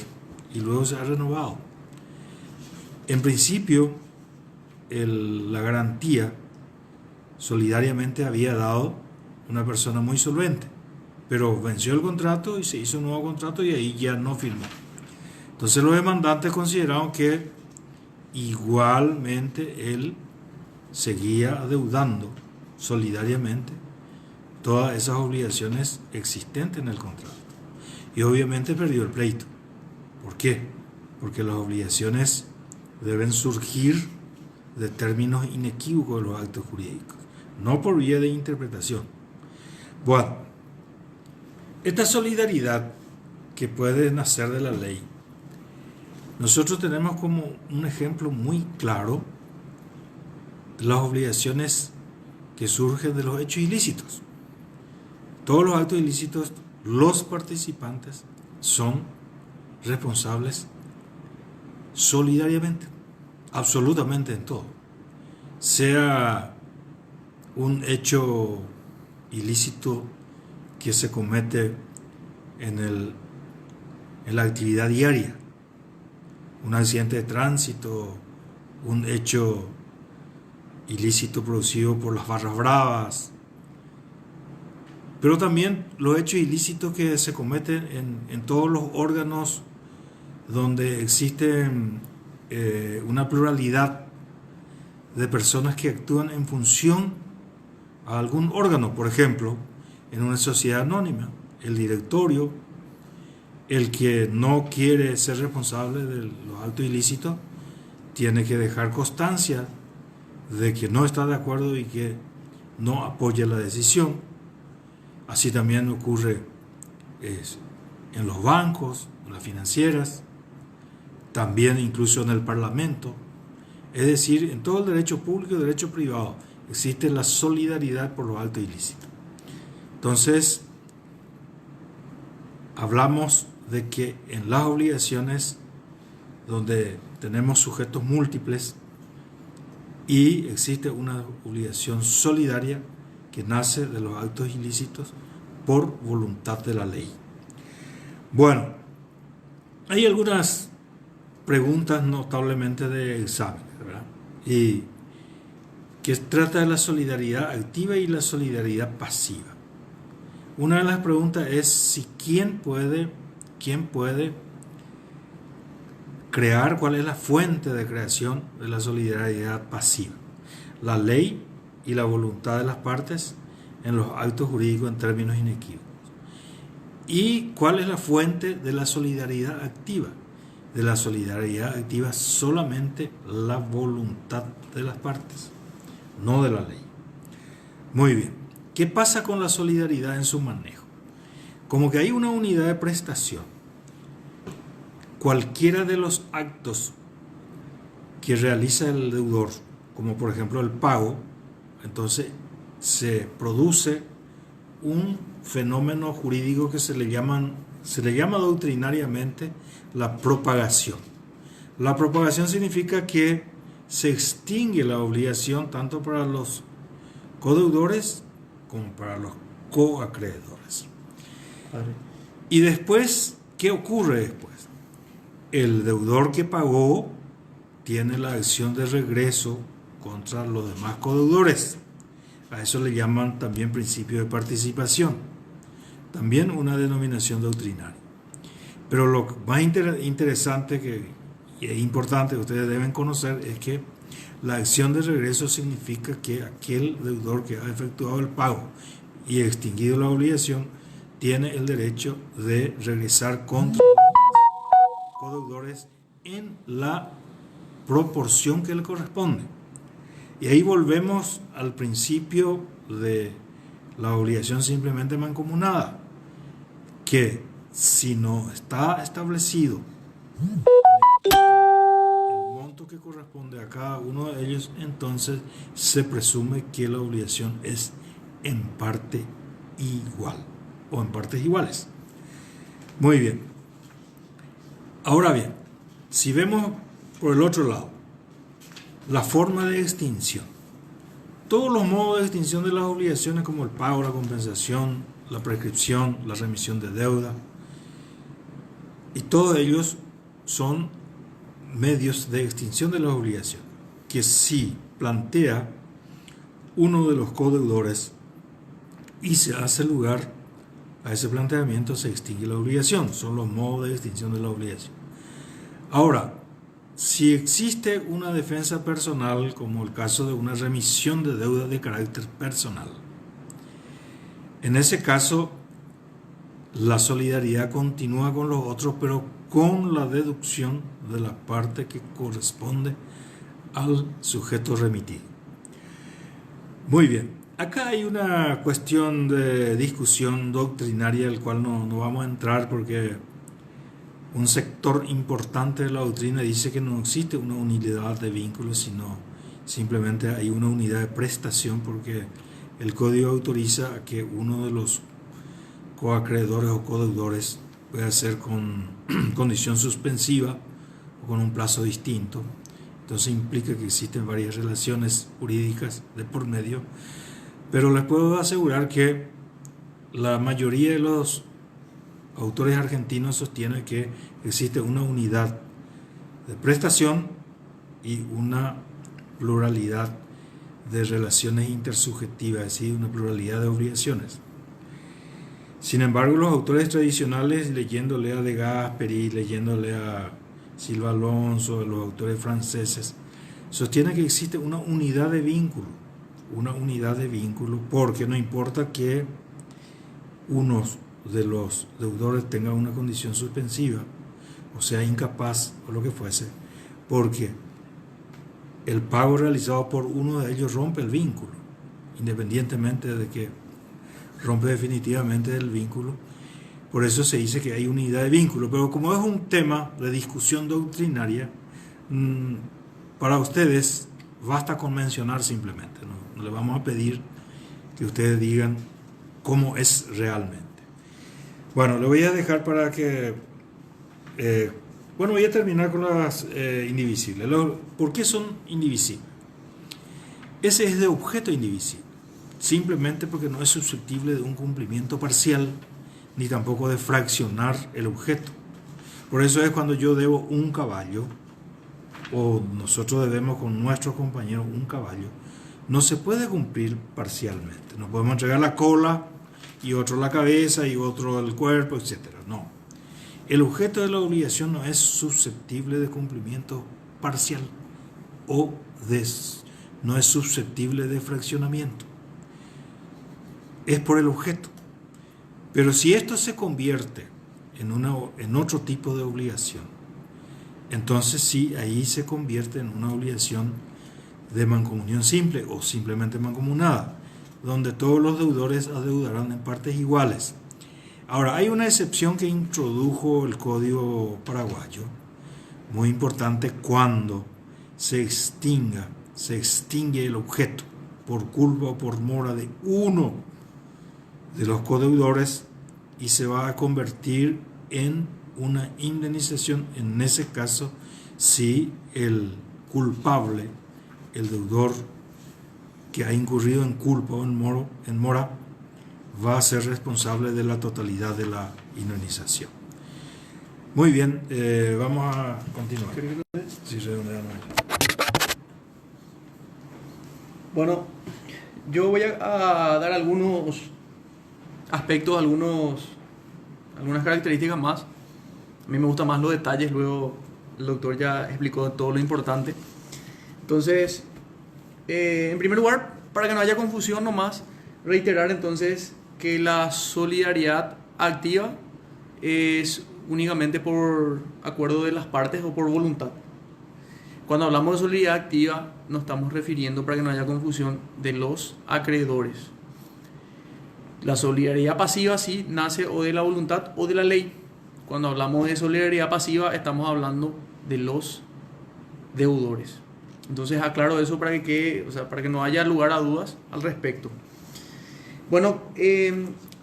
y luego se ha renovado. En principio, la garantía solidariamente había dado una persona muy solvente, pero venció el contrato y se hizo un nuevo contrato y ahí ya no firmó. Entonces los demandantes consideraron que igualmente él seguía adeudando solidariamente todas esas obligaciones existentes en el contrato. Y obviamente perdió el pleito. ¿Por qué? Porque las obligaciones deben surgir de términos inequívocos de los actos jurídicos, no por vía de interpretación. Bueno, esta solidaridad que puede nacer de la ley, nosotros tenemos como un ejemplo muy claro las obligaciones que surgen de los hechos ilícitos. Todos los actos ilícitos, los participantes son responsables solidariamente, absolutamente en todo. Sea un hecho ilícito que se comete en la actividad diaria, un accidente de tránsito, un hecho ilícito producido por las barras bravas, pero también los hechos ilícitos que se cometen en todos los órganos donde existe una pluralidad de personas que actúan en función a algún órgano. Por ejemplo, en una sociedad anónima, el directorio, el que no quiere ser responsable de los actos ilícitos, tiene que dejar constancia de que no está de acuerdo y que no apoya la decisión. Así también ocurre en los bancos, en las financieras, también incluso en el Parlamento. Es decir, en todo el derecho público y el derecho privado existe la solidaridad por los actos ilícitos. Entonces, hablamos de que en las obligaciones donde tenemos sujetos múltiples y existe una obligación solidaria que nace de los actos ilícitos por voluntad de la ley. Bueno, hay algunas preguntas notablemente de examen, ¿verdad? Y que trata de la solidaridad activa y la solidaridad pasiva. Una de las preguntas es si quién puede crear, cuál es la fuente de creación de la solidaridad pasiva. La ley y la voluntad de las partes en los actos jurídicos en términos inequívocos. ¿Y cuál es la fuente de la solidaridad activa? De la solidaridad activa solamente la voluntad de las partes, no de la ley. Muy bien. ¿Qué pasa con la solidaridad en su manejo? Como que hay una unidad de prestación. Cualquiera de los actos que realiza el deudor, como por ejemplo el pago, entonces se produce un fenómeno jurídico que se le llaman Se le llama doctrinariamente la propagación. La propagación significa que se extingue la obligación tanto para los codeudores como para los coacreedores. Padre. Y después, ¿qué ocurre después? El deudor que pagó tiene la acción de regreso contra los demás codeudores. A eso le llaman también principio de participación. También una denominación doctrinaria. Pero lo más interesante y es importante que ustedes deben conocer es que la acción de regreso significa que aquel deudor que ha efectuado el pago y extinguido la obligación tiene el derecho de regresar contra los codeudores en la proporción que le corresponde. Y ahí volvemos al principio de la obligación simplemente mancomunada, que si no está establecido el monto que corresponde a cada uno de ellos, entonces se presume que la obligación es en parte igual o en partes iguales. Muy bien. Ahora bien, si vemos por el otro lado, la forma de extinción. Todos los modos de extinción de las obligaciones como el pago, la compensación, la prescripción, la remisión de deuda, y todos ellos son medios de extinción de las obligaciones, que si plantea uno de los codeudores y se hace lugar a ese planteamiento, se extingue la obligación. Son los modos de extinción de la obligación. Ahora, si existe una defensa personal, como el caso de una remisión de deuda de carácter personal, en ese caso la solidaridad continúa con los otros, pero con la deducción de la parte que corresponde al sujeto remitido. Muy bien, acá hay una cuestión de discusión doctrinaria, al cual no vamos a entrar porque un sector importante de la doctrina dice que no existe una unidad de vínculos, sino simplemente hay una unidad de prestación, porque el código autoriza a que uno de los coacreedores o codeudores pueda hacer con condición suspensiva o con un plazo distinto. Entonces implica que existen varias relaciones jurídicas de por medio, pero les puedo asegurar que la mayoría de los autores argentinos sostienen que existe una unidad de prestación y una pluralidad de relaciones intersubjetivas, es decir, una pluralidad de obligaciones. Sin embargo, los autores tradicionales, leyéndole a De Gasperi, leyéndole a Silva Alonso, los autores franceses, sostienen que existe una unidad de vínculo, porque no importa que unos de los deudores tengan una condición suspensiva, o sea, incapaz o lo que fuese, porque el pago realizado por uno de ellos rompe el vínculo, independientemente de que rompe definitivamente el vínculo. Por eso se dice que hay unidad de vínculo, pero como es un tema de discusión doctrinaria, para ustedes basta con mencionar simplemente, no le vamos a pedir que ustedes digan cómo es realmente. Bueno, le voy a dejar para que voy a terminar con las indivisibles. ¿Por qué son indivisibles? Ese es de objeto indivisible, simplemente porque no es susceptible de un cumplimiento parcial, ni tampoco de fraccionar el objeto. Por eso es cuando yo debo un caballo, o nosotros debemos con nuestros compañeros un caballo, no se puede cumplir parcialmente. No podemos entregar la cola y otro la cabeza y otro el cuerpo, etc. No. El objeto de la obligación no es susceptible de cumplimiento parcial o no es susceptible de fraccionamiento. Es por el objeto. Pero si esto se convierte en otro tipo de obligación, entonces sí, ahí se convierte en una obligación de mancomunión simple o simplemente mancomunada, donde todos los deudores adeudarán en partes iguales. Ahora, hay una excepción que introdujo el Código Paraguayo, muy importante, cuando se extingue el objeto por culpa o por mora de uno de los codeudores y se va a convertir en una indemnización, en ese caso, si el culpable, el deudor que ha incurrido en culpa o en mora, va a ser responsable de la totalidad de la indemnización. Muy bien, vamos a continuar. Sí, bueno, yo voy a dar algunos aspectos, algunas características más. A mí me gustan más los detalles, luego el doctor ya explicó todo lo importante. Entonces, en primer lugar, para que no haya confusión nomás, reiterar entonces que la solidaridad activa es únicamente por acuerdo de las partes o por voluntad. Cuando hablamos de solidaridad activa, nos estamos refiriendo, para que no haya confusión, de los acreedores. La solidaridad pasiva sí nace o de la voluntad o de la ley. Cuando hablamos de solidaridad pasiva, estamos hablando de los deudores. Entonces aclaro eso para que quede, para que no haya lugar a dudas al respecto. Bueno,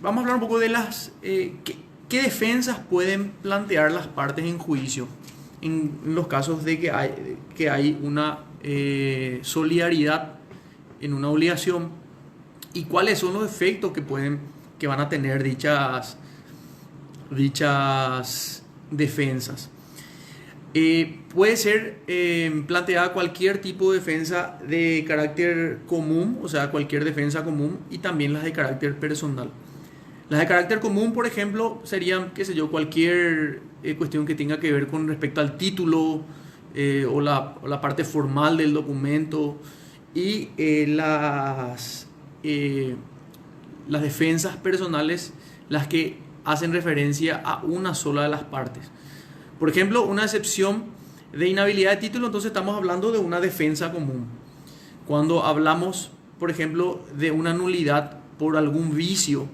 vamos a hablar un poco de las qué defensas pueden plantear las partes en juicio en los casos de que hay una solidaridad en una obligación, y cuáles son los efectos que van a tener dichas defensas. Puede ser planteada cualquier tipo de defensa de carácter común, o sea, cualquier defensa común, y también las de carácter personal. Las de carácter común, por ejemplo, serían, cualquier cuestión que tenga que ver con respecto al título o la parte formal del documento, y las defensas personales, las que hacen referencia a una sola de las partes. Por ejemplo, una excepción de inhabilidad de título, entonces estamos hablando de una defensa común. Cuando hablamos, por ejemplo, de una nulidad por algún vicio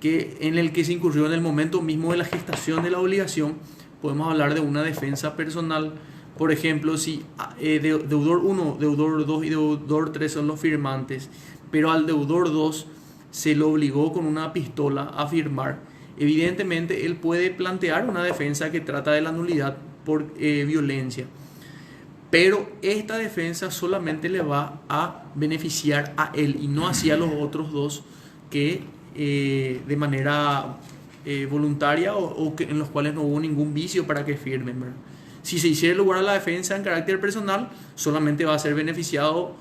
en el que se incurrió en el momento mismo de la gestación de la obligación, podemos hablar de una defensa personal. Por ejemplo, si deudor 1, deudor 2 y deudor 3 son los firmantes, pero al deudor 2 se lo obligó con una pistola a firmar, evidentemente él puede plantear una defensa que trata de la nulidad por violencia, pero esta defensa solamente le va a beneficiar a él y no hacia los otros dos que de manera voluntaria o en los cuales no hubo ningún vicio para que firmen, ¿verdad? Si se hiciera lugar a la defensa en carácter personal, solamente va a ser beneficiado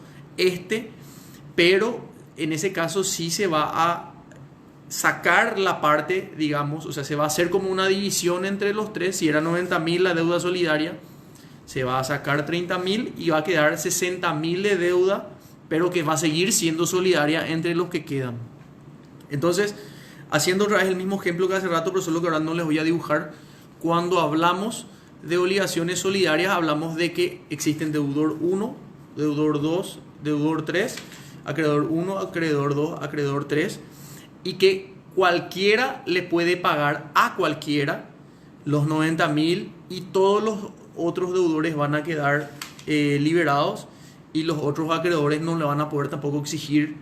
pero en ese caso sí se va a sacar la parte, digamos, se va a hacer como una división entre los tres. Si era 90.000 la deuda solidaria, se va a sacar 30.000 y va a quedar 60.000 de deuda, pero que va a seguir siendo solidaria entre los que quedan. Entonces, haciendo otra vez el mismo ejemplo que hace rato, pero solo que ahora no les voy a dibujar, cuando hablamos de obligaciones solidarias, hablamos de que existen deudor 1, deudor 2, deudor 3, acreedor 1, acreedor 2, acreedor 3, y que cualquiera le puede pagar a cualquiera los 90.000 y todos los otros deudores van a quedar liberados, y los otros acreedores no le van a poder tampoco exigir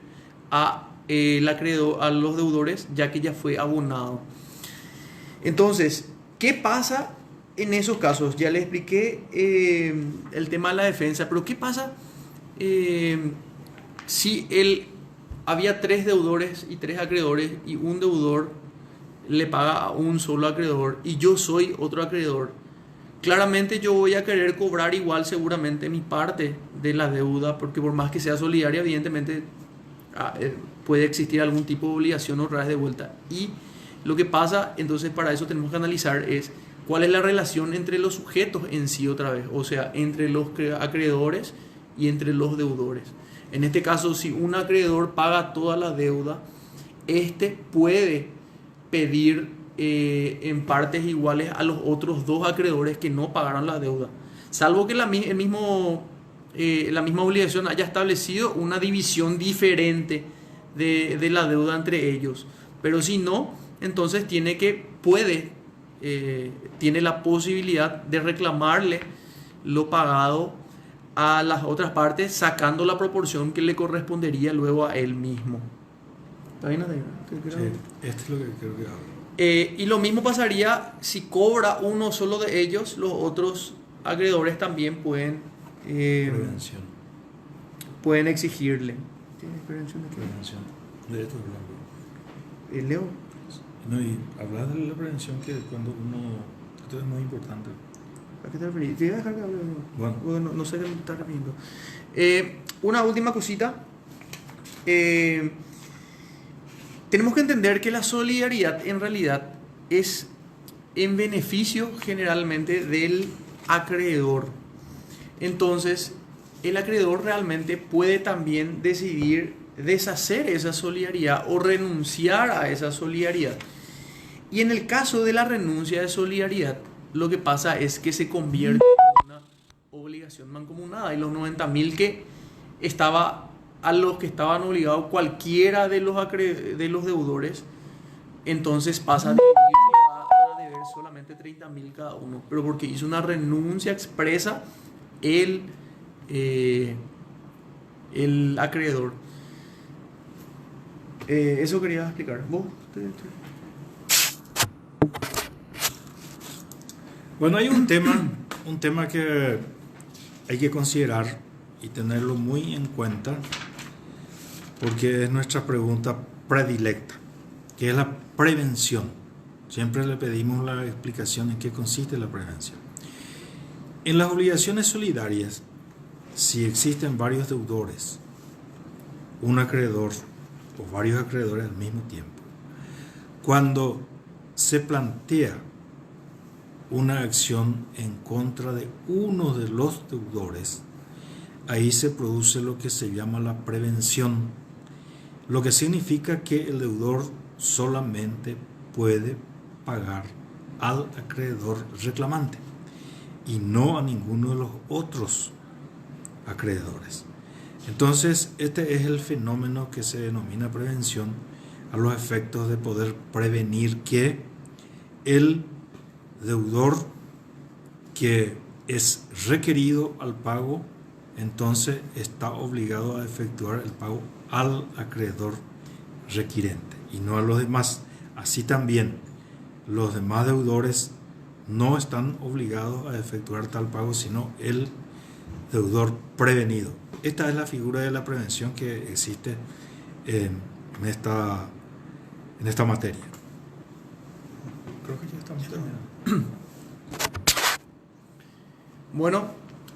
a los deudores, ya que ya fue abonado. Entonces, ¿qué pasa en esos casos? Ya les expliqué el tema de la defensa, pero ¿qué pasa si había 3 deudores y 3 acreedores y un deudor le paga a un solo acreedor y yo soy otro acreedor? Claramente yo voy a querer cobrar igual seguramente mi parte de la deuda, porque por más que sea solidaria, evidentemente puede existir algún tipo de obligación otra vez de vuelta. Y lo que pasa, entonces para eso tenemos que analizar es cuál es la relación entre los sujetos en sí otra vez, o sea, entre los acreedores y entre los deudores. En este caso, si un acreedor paga toda la deuda, puede pedir en partes iguales a los otros 2 acreedores que no pagaron la deuda, salvo que la misma obligación haya establecido una división diferente de la deuda entre ellos. Pero si no, entonces tiene la posibilidad de reclamarle lo pagado a las otras partes, sacando la proporción que le correspondería luego a él mismo. ¿Está bien? Sí, esto es lo que creo que hablo. Y lo mismo pasaría si cobra uno solo de ellos, los otros acreedores también Prevención. pueden exigirle. ¿Tienes prevención de qué? Prevención. De esto hablando. Leo. No, y hablar de la prevención que cuando uno... Esto es muy importante. ¿A qué te referís? Te voy a dejar que hable. Bueno. No sé qué me estás refiriendo. Una última cosita. Tenemos que entender que la solidaridad en realidad es en beneficio generalmente del acreedor. Entonces, el acreedor realmente puede también decidir deshacer esa solidaridad o renunciar a esa solidaridad. Y en el caso de la renuncia de solidaridad, lo que pasa es que se convierte en una obligación mancomunada y los 90.000 que a los que estaban obligados cualquiera de los deudores, entonces pasa a deber solamente 30.000 cada uno, pero porque hizo una renuncia expresa el acreedor. Eso quería explicar. ¿Vos? Bueno, hay un tema que hay que considerar y tenerlo muy en cuenta, porque es nuestra pregunta predilecta, que es la prevención. Siempre le pedimos la explicación en qué consiste la prevención. En las obligaciones solidarias, si existen varios deudores, un acreedor o varios acreedores al mismo tiempo, cuando se plantea una acción en contra de uno de los deudores, ahí se produce lo que se llama la prevención, lo que significa que el deudor solamente puede pagar al acreedor reclamante y no a ninguno de los otros acreedores. Entonces, este es el fenómeno que se denomina prevención, a los efectos de poder prevenir que el deudor que es requerido al pago, entonces está obligado a efectuar el pago al acreedor requirente y no a los demás. Así también los demás deudores no están obligados a efectuar tal pago, sino el deudor prevenido. Esta es la figura de la prevención que existe en esta materia. Creo que ya estamos terminando. Bueno,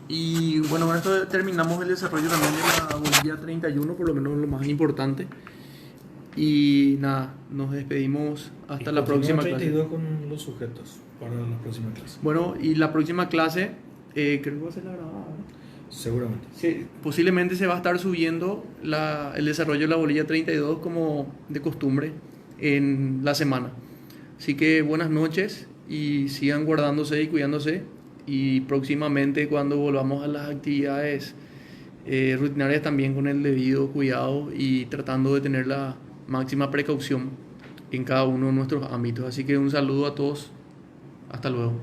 y bueno, con esto terminamos el desarrollo también de la bolilla 31, por lo menos lo más importante. Y nada, nos despedimos hasta la próxima 32 clase. con los sujetos para la próxima clase. Bueno, y la próxima clase, creo que va a ser la grabada, ¿no? Seguramente. Sí, posiblemente se va a estar subiendo el desarrollo de la bolilla 32 como de costumbre en la semana. Así que buenas noches y sigan guardándose y cuidándose. Y próximamente cuando volvamos a las actividades rutinarias también con el debido cuidado y tratando de tener la máxima precaución en cada uno de nuestros ámbitos. Así que un saludo a todos. Hasta luego.